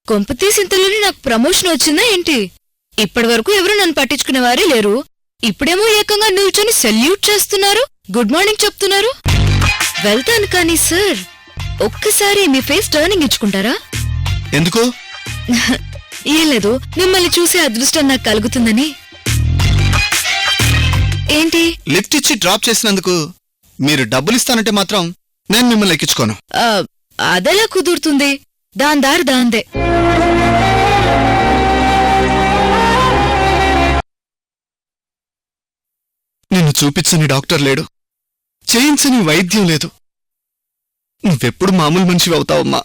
కొంపతీసింతలోనే నాకు ప్రమోషన్ వచ్చిందా ఏంటి? ఇప్పటివరకు ఎవరూ నన్ను పట్టించుకునేవారే లేరు. ఇప్పుడేమో ఏకంగా నిల్చొని సెల్యూట్ చేస్తున్నారు, గుడ్ మార్నింగ్ చెప్తున్నారు. వెళ్తాను కానీ సార్, ఒక్కసారి మీ ఫేస్ టర్నింగ్ ఇచ్చుకుంటారా? ఎందుకు? ఏం లేదు, మిమ్మల్ని చూసే అదృష్టం నాకు కలుగుతుందని. ఏంటి? లిఫ్ట్ ఇచ్చి డ్రాప్ చేసినందుకు మీరు డబ్బులిస్తానంటే మాత్రం నేను మిమ్మల్ని ఎక్కించుకోను. అదెలా కుదురుతుంది? దాని దారి దాందే. నిన్ను చూపించని డాక్టర్ లేడు, చేయించని వైద్యం లేదు. నువ్వెప్పుడు మామూలు మనిషివి అవుతావమ్మా.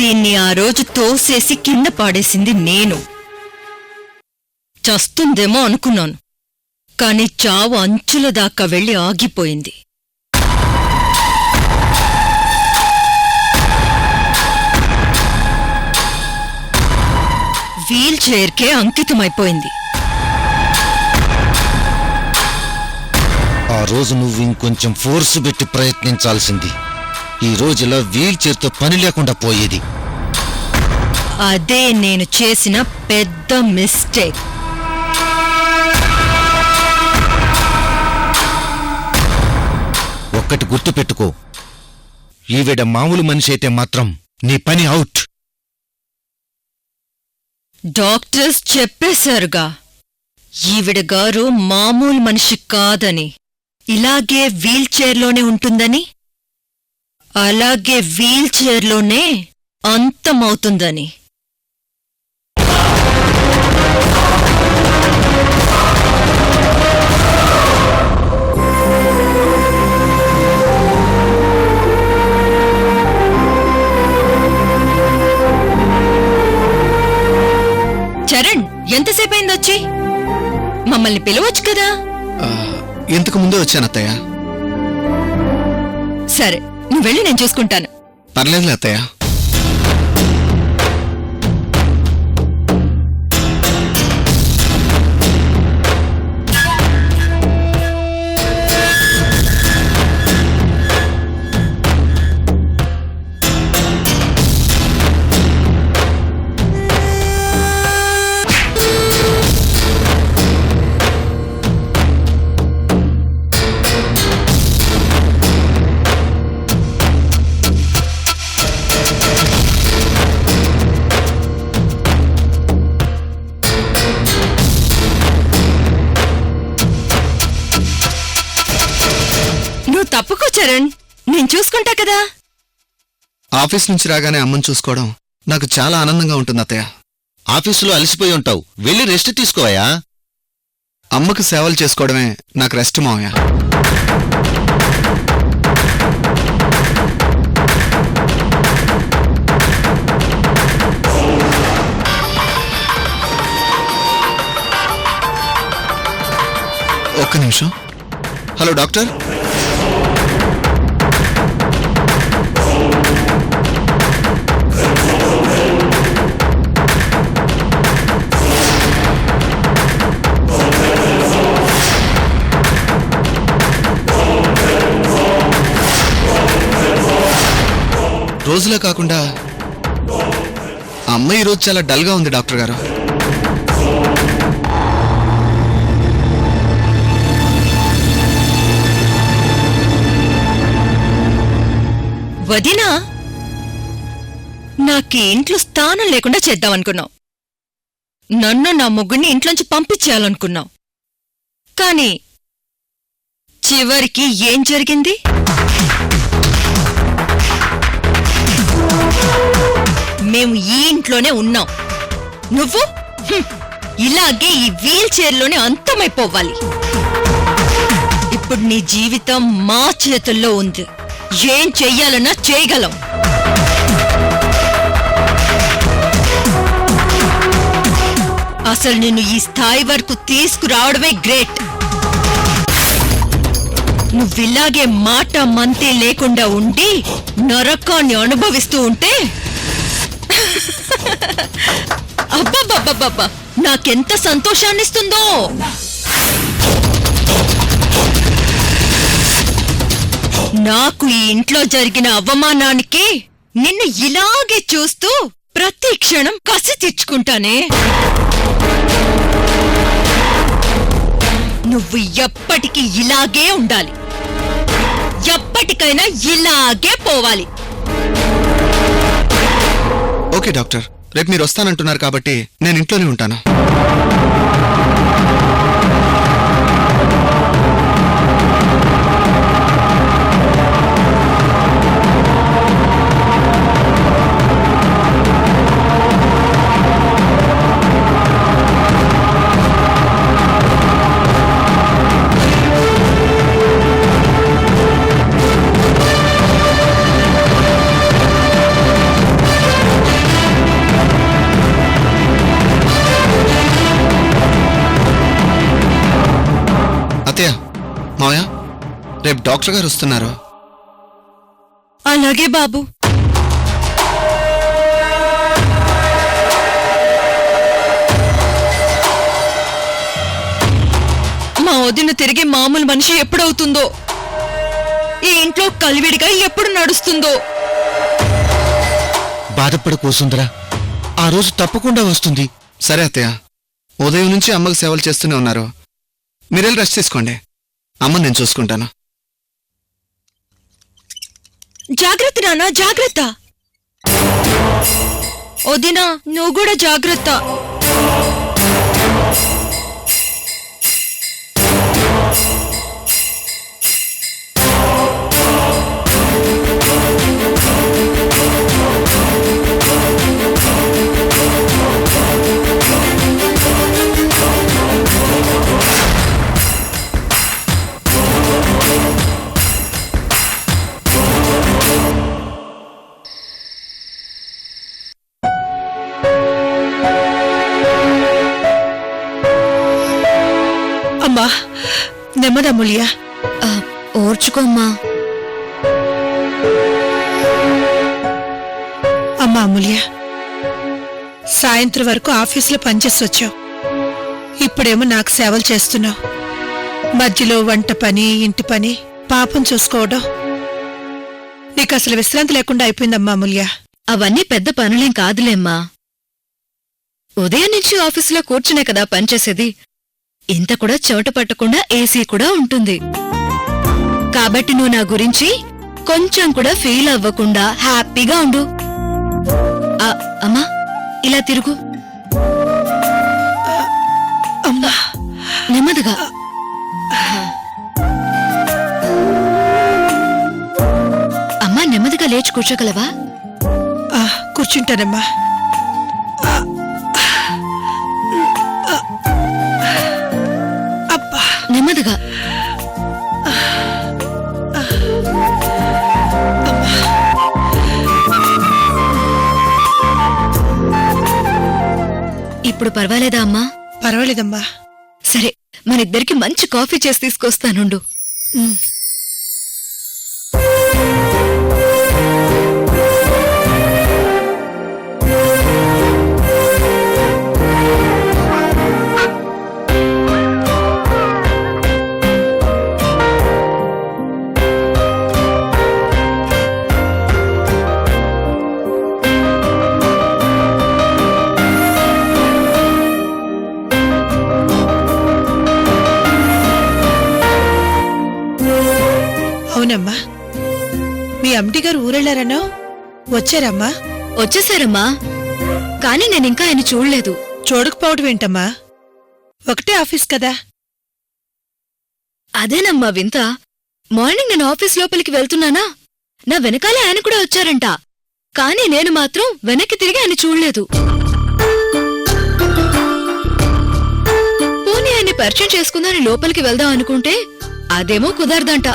దీన్ని ఆ రోజు తోసేసి కింద పాడేసింది నేను. చస్తుందేమో అనుకున్నాను, కాని చావు అంచుల దాకా వెళ్లి ఆగిపోయింది. వీల్ చైర్కే అంకితమైపోయింది. ఆ రోజు నువ్వు ఇంకొంచెం ఫోర్స్ పెట్టి ప్రయత్నించాల్సింది. ఈ రోజులా వీల్ చైర్తో పని లేకుండా పోయేది. అదే నేను చేసిన పెద్ద మిస్టేక్. ఒక్కటి గుర్తుపెట్టుకో, ఈవిడ మామూలు మనిషి అయితే మాత్రం నీ పని అవుట్. డాక్టర్స్ చెప్పేశారుగా ఈవిడ గారు మామూలు మనిషి కాదని. ఇలాగే వీల్చైర్లోనే ఉంటుందని, అలాగే వీల్చైర్లోనే అంతమవుతుందని. చరణ్, ఎంతసేపైందొచ్చి? మమ్మల్ని పిలవచ్చు కదా. ఇంతకు ముందే వచ్చాను అత్తయ్య. సరే, నువ్వు వెళ్ళి నేను చూసుకుంటాను. పర్లేదులే అత్తయ్య. తప్పుకో చరణ్, నేను చూసుకుంటా కదా. ఆఫీస్ నుంచి రాగానే అమ్మని చూసుకోవడం నాకు చాలా ఆనందంగా ఉంటుంది అత్తయ్య. ఆఫీసులో అలసిపోయి ఉంటావు, వెళ్ళి రెస్ట్ తీసుకోవయా. అమ్మకు సేవలు చేసుకోవడమే నాకు రెస్ట్ మావయ్య. ఒక్క నిమిషం. Hello doctor. రోజులా కాకుండా అమ్మ ఈరోజు చాలా డల్గా ఉంది డాక్టర్ గారు. వదినా, నాకీ ఇంట్లో స్థానం లేకుండా చేద్దామనుకున్నావు. నన్ను నా ముగ్గురిని ఇంట్లోంచి పంపించేయాలనుకున్నావు. కాని చివరికి ఏం జరిగింది? మేము ఈ ఇంట్లోనే ఉన్నాం. నువ్వు ఇలాగే ఈ వీల్ చైర్లోనే అంతమైపోవాలి. ఇప్పుడు నీ జీవితం మా చేతుల్లో ఉంది. ఏం చెయ్యాలన్నా చేయగలం. అసలు నిన్ను ఈ స్థాయి వరకు తీసుకురావడమే గ్రేట్. నువ్విలాగే మాట మంతే లేకుండా ఉండి నరకాన్ని అనుభవిస్తూ ఉంటే అబ్బబ్బబ్బబ్బబ్బా, నాకెంత సంతోషాన్నిస్తుందో. నాకు ఈ ఇంట్లో జరిగిన అవమానానికి నిన్ను ఇలాగే చూస్తూ ప్రతి క్షణం కసి తెచ్చుకుంటానే. నువ్వు ఎప్పటికీ ఇలాగే ఉండాలి. ఎప్పటికైనా ఇలాగే పోవాలి. ఓకే డాక్టర్, రేపు మీరు వస్తానంటున్నారు కాబట్టి నేను ఇంట్లోనే ఉంటాను. మావయ్య, రేపు డాక్టర్ గారు వస్తున్నారు. అలాగే బాబు. మా వదిన తిరిగి మామూలు మనిషి ఎప్పుడవుతుందో, ఈ ఇంట్లో కలివిడిగా ఎప్పుడు నడుస్తుందో. బాధపడకు సుందరా, ఆ రోజు తప్పకుండా వస్తుంది. సరే అత్తయ్య, ఉదయం నుంచి అమ్మకు సేవలు చేస్తూనే ఉన్నారు. మీరెళ్ళి రెస్ట్ తీసుకోండి. అమ్మ నేను చూసుకుంటాను. జాగ్రత్త నాన్న, జాగ్రత్త. వదినా, నువ్వు కూడా జాగ్రత్త. నెమ్మదమ్ములియా. ఓర్చుకోమ్మా. అమ్మా అమూల్య, సాయంత్రం వరకు ఆఫీసులో పనిచేసి వచ్చావు. ఇప్పుడేమో నాకు సేవలు చేస్తున్నావు. మధ్యలో వంట పని, ఇంటి పని, పాపం చూసుకోవడం, నీకు అసలు విశ్రాంతి లేకుండా అయిపోయిందమ్మా అమూల్య. అవన్నీ పెద్ద పనులేం కాదులేమ్మా. ఉదయం నుంచి ఆఫీసులో కూర్చునే కదా పనిచేసేది. ఇంత కూడా చెమట పట్టకుండా ఏసీ కూడా ఉంటుంది. కాబట్టి నువ్వు నా గురించి కొంచెం కూడా ఫీల్ అవ్వకుండా హ్యాపీగా ఉండు. అమ్మా, ఇలా తిరుగు. అమ్మా, నెమ్మదిగా. అమ్మా, నెమ్మదిగా లేచి కూర్చోగలవా? కూర్చుంటానమ్మా. అబ్బా, నెమ్మదిగా. ఇప్పుడు పర్వాలేదా అమ్మా? పర్వాలేదమ్మా. సరే, మనిద్దరికి మంచి కాఫీ చేసి తీసుకొస్తానుండు. అవునమ్మా, మీ ఎండి గారు ఊరెళ్ళారనో, వచ్చారమ్మా? వచ్చేసారమ్మా, కాని నేనింకా ఆయన చూడలేదు. చూడకపోవడం ఏంటమ్మా? ఒకటే ఆఫీస్ కదా. అదేనమ్మా వింత. మార్నింగ్ నేను ఆఫీస్ లోపలికి వెళ్తున్నానా, నా వెనకాలే ఆయన కూడా వచ్చారంట. కాని నేను మాత్రం వెనక్కి తిరిగి ఆయన చూడలేదు. పోనీ ఆయన్ని పరిచయం చేసుకుందాని లోపలికి వెళ్దాం అనుకుంటే అదేమో కుదరదంట.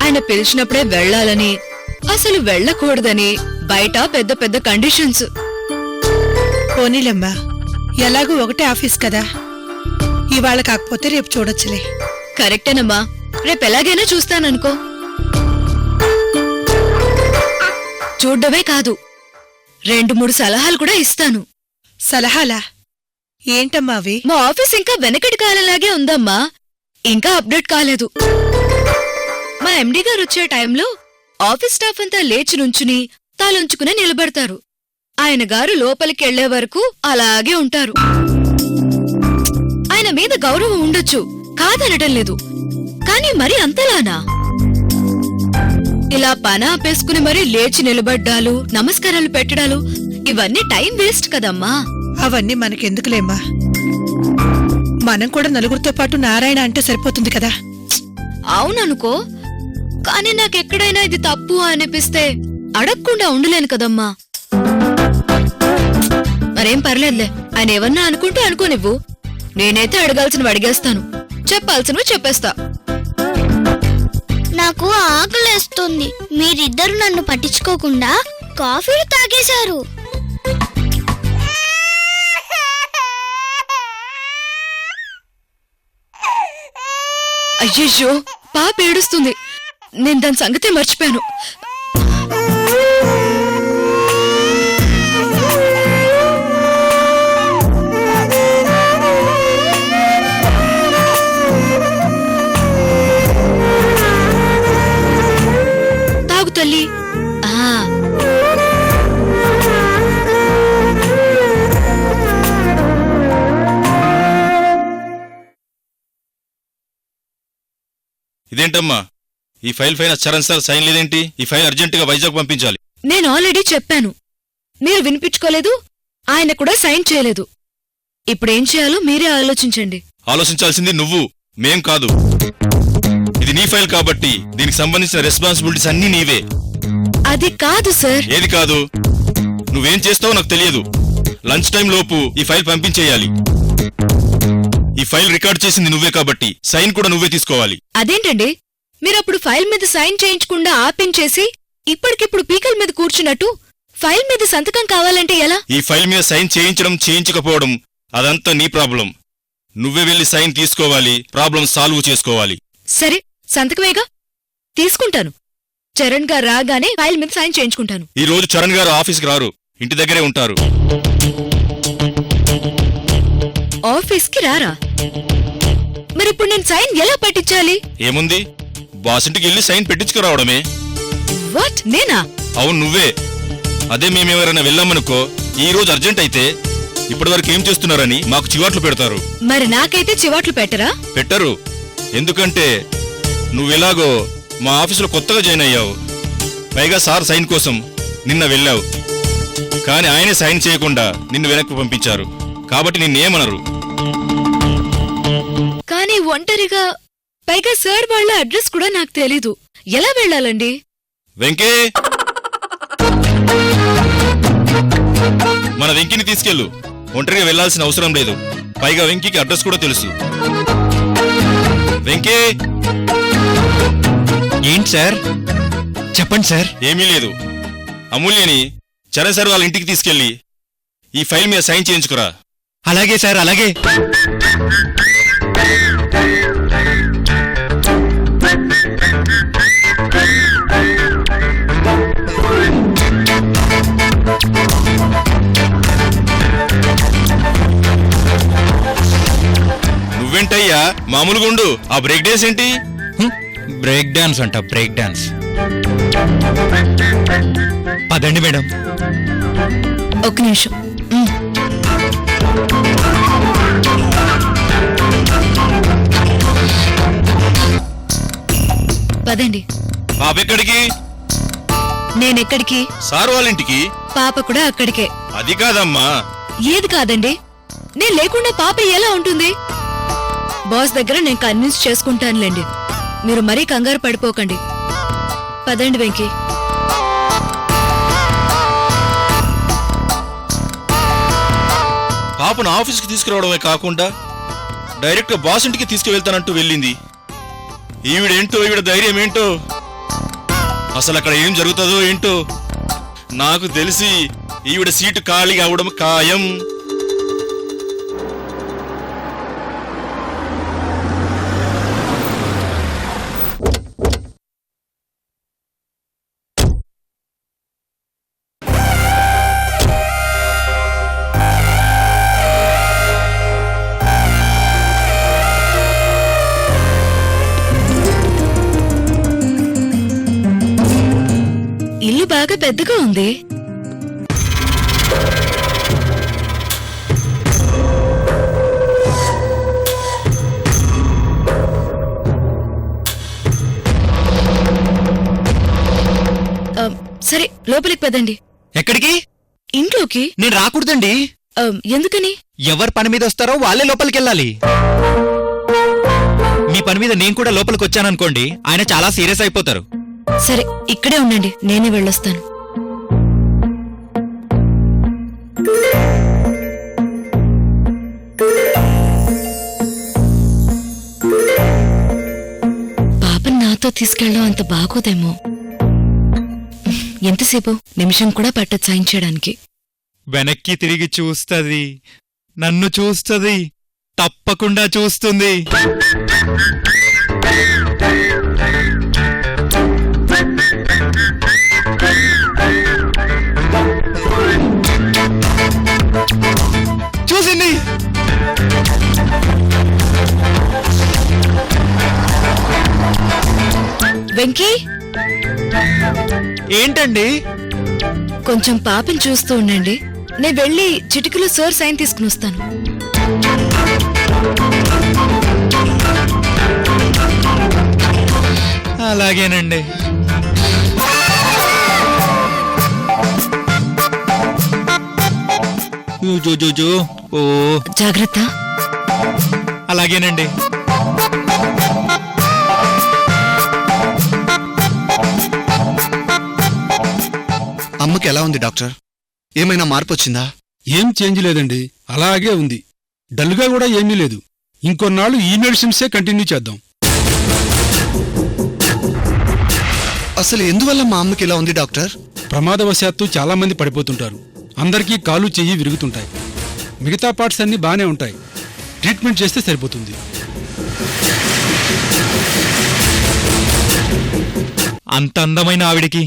ఆయన పిలిచినప్పుడే వెళ్లాలని, అసలు వెళ్లకూడదని బయట పెద్ద పెద్ద కండిషన్స్. పోనీలమ్మా, ఎలాగూ ఒకటే ఆఫీస్ కదా. ఇవాళ కాకపోతే రేపు చూడొచ్చులే. కరెక్టేనమ్మా, రేపెలాగైనా చూస్తాననుకో. చూడ్డమే కాదు, 2-3 సలహాలు కూడా ఇస్తాను. సలహాలా? ఏంటమ్మా అవి? మా ఆఫీస్ ఇంకా వెనకటి కాలంలాగే ఉందమ్మా, ఇంకా అప్డేట్ కాలేదు. మా ఎండీ గారు వచ్చే టైంలో ఆఫీస్ స్టాఫ్ అంతా లేచి నుంచుని తాళుంచుకునే నిలబడతారు. ఆయన గారు లోపలికెళ్లే వరకు అలాగే ఉంటారు. ఆయన మీద గౌరవం ఉండొచ్చు, కాదనటం లేదు. కాని మరి అంతలానా? ఇలా పని ఆపేసుకుని మరీ లేచి నిలబడ్డాలు, నమస్కారాలు పెట్టడాలు, ఇవన్నీ టైం వేస్ట్ కదమ్మా. అవన్నీ మనకెందుకులేమ్మా, మనం కూడా నలుగురితో పాటు నారాయణ అంటే సరిపోతుంది కదా. అవుననుకో, కాని నాకెక్కడైనా ఇది తప్పు అనిపిస్తే అడగకుండా ఉండలేను కదమ్మా. మరేం పర్లేదులే, ఆయన ఏమన్నా అనుకుంటే అనుకోనివ్వు. నేనైతే అడగాల్సినవి అడిగేస్తాను, చెప్పాల్సినవి చెప్పేస్తా. నాకు ఆకలేస్తుంది. మీరిద్దరు నన్ను పట్టించుకోకుండా కాఫీలు తాగేశారు. అయ్యయ్యో, పాప ఏడుస్తుంది. నేను దాని సంగతే మర్చిపోయాను. తాగు తల్లి. ఇదేంటమ్మా, ఈ ఫైల్ పైన చరణ్ సార్ సైన్ లేదేంటి? ఈ ఫైల్ అర్జెంటుగా వైజాగ్ పంపించాలి. నేను ఆల్రెడీ చెప్పాను, మీరు వినిపించుకోలేదు. ఆయన కూడా సైన్ చేయలేదు. ఇప్పుడేం చేయాలో మీరే ఆలోచించండి. ఆలోచించాల్సింది నువ్వు, మేం కాదు. ఇది నీ ఫైల్ కాబట్టి దీనికి సంబంధించిన రెస్పాన్సిబిలిటీస్ అన్నీ నీవే. అది కాదు సార్. ఏది కాదు? నువ్వేం చేస్తావో నాకు తెలియదు. లంచ్ టైం లోపు ఈ ఫైల్ పంపించేయాలి. ఈ ఫైల్ రికార్డ్ చేసింది నువ్వే కాబట్టి సైన్ కూడా నువ్వే తీసుకోవాలి. అదేంటండి, మీరప్పుడు ఫైల్ మీద సైన్ చేయించకుండా ఆపించేసి ఇప్పటికిప్పుడు పీకల మీద కూర్చున్నట్టు ఫైల్ మీద సంతకం కావాలంటే ఎలా? ఈ ఫైల్ మీద సైన్ చేయించడం చేయించకపోవడం అదంతా నీ ప్రాబ్లం. నువ్వే వెళ్ళి సైన్ తీసుకోవాలి, ప్రాబ్లం సాల్వ్ చేసుకోవాలి. సరే సంతకమేగా, తీసుకుంటాను. చరణ్ గారు రాగానే ఫైల్ మీద సైన్ చేయించుకుంటాను. ఈ రోజు చరణ్ గారు ఆఫీస్కి రారు, ఇంటి దగ్గరే ఉంటారు. ఆఫీస్కి రారా? మరిప్పుడు నేను సైన్ ఎలా పెట్టించాలి? ఏముంది, బాస్ ఇంటికి వెళ్ళి సైన్ పెట్టించుకురావడమే. వాట్, నేనా? అవును, నువ్వే. అదే మేమెవరైనా వెళ్ళామనుకో, ఈ రోజు అర్జెంట్ అయితే ఇప్పటివరకు ఏం చేస్తున్నారని మాకు చివాట్లు పెడతారు. మరి నాకైతే చివాట్లు పెట్టరా? పెట్టరు. ఎందుకంటే నువ్వెలాగో మా ఆఫీసులో కొత్తగా జాయిన్ అయ్యావు. పైగా సార్ సైన్ కోసం నిన్న వెళ్ళావు, కానీ ఆయనే సైన్ చేయకుండా నిన్ను వెనక్కి పంపించారు. కాబట్టి నిన్నేమనరు. కానీ ఒంటరిగా, పైగా సార్ వాళ్ళ అడ్రస్ కూడా నాకు తెలీదు. ఎలా వెళ్ళాలండి? వెంకే, మన వెంకిని తీసుకెళ్ళు. ఒంటరిగా వెళ్లాల్సిన అవసరం లేదు. పైగా వెంకికి అడ్రస్ కూడా తెలుసు. వెంకే. ఏంటి సార్? చెప్పండి సార్. ఏమీ లేదు, అమూల్యని చరణ్ సార్ వాళ్ళ ఇంటికి తీసుకెళ్ళి ఈ ఫైల్ మీద సైన్ చేయించుకురా. అలాగే సార్, అలాగే. నువ్వేంటయ్యా మామూలుగా ఉండు. ఆ బ్రేక్ డాన్స్ ఏంటి? బ్రేక్ డాన్స్ అంట, బ్రేక్ డాన్స్. పదండి మేడం. ఒక్క నిమిషం. పదండి. పాప ఎక్కడికి? నేనెక్కడికి? సార్ వాళ్ళ ఇంటికి. పాప కూడా అక్కడికే. అది కాదమ్మా. ఏది కాదండి? నేను లేకుండా పాప ఎలా ఉంటుంది? బాస్ దగ్గర నేను కన్విన్స్ చేసుకుంటానులేండి. మీరు మరీ కంగారు పడిపోకండి. పదండి వెంకీ. పాపను ఆఫీస్కి తీసుకురావడమే కాకుండా డైరెక్ట్గా బాస్ ఇంటికి తీసుకువెళ్తానంటూ వెళ్ళింది. ఈవిడేంటో, ఈవిడ ధైర్యం ఏంటో, అసలు అక్కడ ఏం జరుగుతుందో ఏంటో. నాకు తెలిసి ఈవిడ సీటు ఖాళీగా అవడం ఖాయం. ఇల్లు బాగా పెద్దగా ఉంది. సరే లోపలికి పదండి. ఎక్కడికి? ఇంట్లోకి. నేను రాకూడదండి. ఎందుకని? ఎవరి పని మీద వస్తారో వాళ్ళే లోపలికెళ్ళాలి. మీ పని మీద నేను కూడా లోపలికి వచ్చాననుకోండి, ఆయన చాలా సీరియస్ అయిపోతారు. సరే ఇక్కడే ఉండండి, నేనే వెళ్ళొస్తాను. పాపని నాతో తీసుకెళ్ళడం అంత బాగోదేమో. ఎంతసేపు? నిమిషం కూడా పట్టదు సైన్ చేయడానికి. వెనక్కి తిరిగి చూస్తది, నన్ను చూస్తది, తప్పకుండా చూస్తుంది. చూసింది. వెంకీ, ఏంటండి? కొంచెం పాపని చూస్తూ ఉండండి. నేను వెళ్ళి చిటికలో సార్ సైన్ తీసుకుని వస్తాను. అలాగేనండి. ఓ జాగ్రత్త. అలాగేనండి. అమ్మకి ఎలా ఉంది డాక్టర్? ఏమైనా మార్పు వచ్చిందా? ఏం చేంజ్ లేదండి, అలాగే ఉంది. డల్గా కూడా ఏమీ లేదు. ఇంకొన్నాళ్ళు ఈ మెడిసిన్సే కంటిన్యూ చేద్దాం. అసలు ఎందువల్ల మా అమ్మకి ఇలా ఉంది డాక్టర్? ప్రమాదవశాత్తు చాలా మంది పడిపోతుంటారు. అందరికీ కాలు చెయ్యి విరుగుతుంటాయి. మిగతా పార్ట్స్ అన్నీ బానే ఉంటాయి. ట్రీట్మెంట్ చేస్తే సరిపోతుంది. అంత అందమైన ఆవిడికి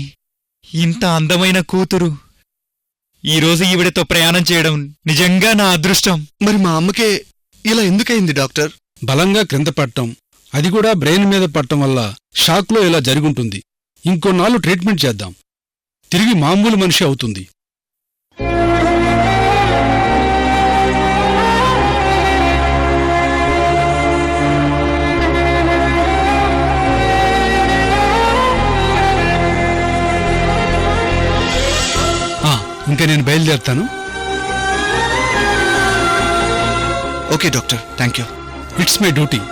ఇంత అందమైన కూతురు. ఈరోజు ఈవిడతో ప్రయాణం చేయడం నిజంగా నా అదృష్టం. మరి మా అమ్మకే ఇలా ఎందుకయింది డాక్టర్? బలంగా క్రింద పడటం, అది కూడా బ్రెయిన్ మీద పడటం వల్ల షాక్లో ఇలా జరుగుంటుంది. ఇంకొన్నాళ్ళు ట్రీట్మెంట్ చేద్దాం, తిరిగి మామూలు మనిషి అవుతుంది. ఇంకా నేను బయలుదేరుతాను. Okay doctor, thank you. It's my duty.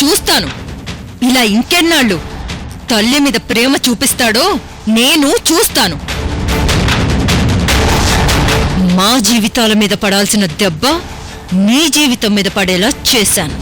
చూస్తాను ఇలా ఇంకెన్నాళ్ళు తల్లి మీద ప్రేమ చూపిస్తాడో నేను చూస్తాను. మా జీవితాల మీద పడాల్సిన దెబ్బ నీ జీవితం మీద పడేలా చేశాను.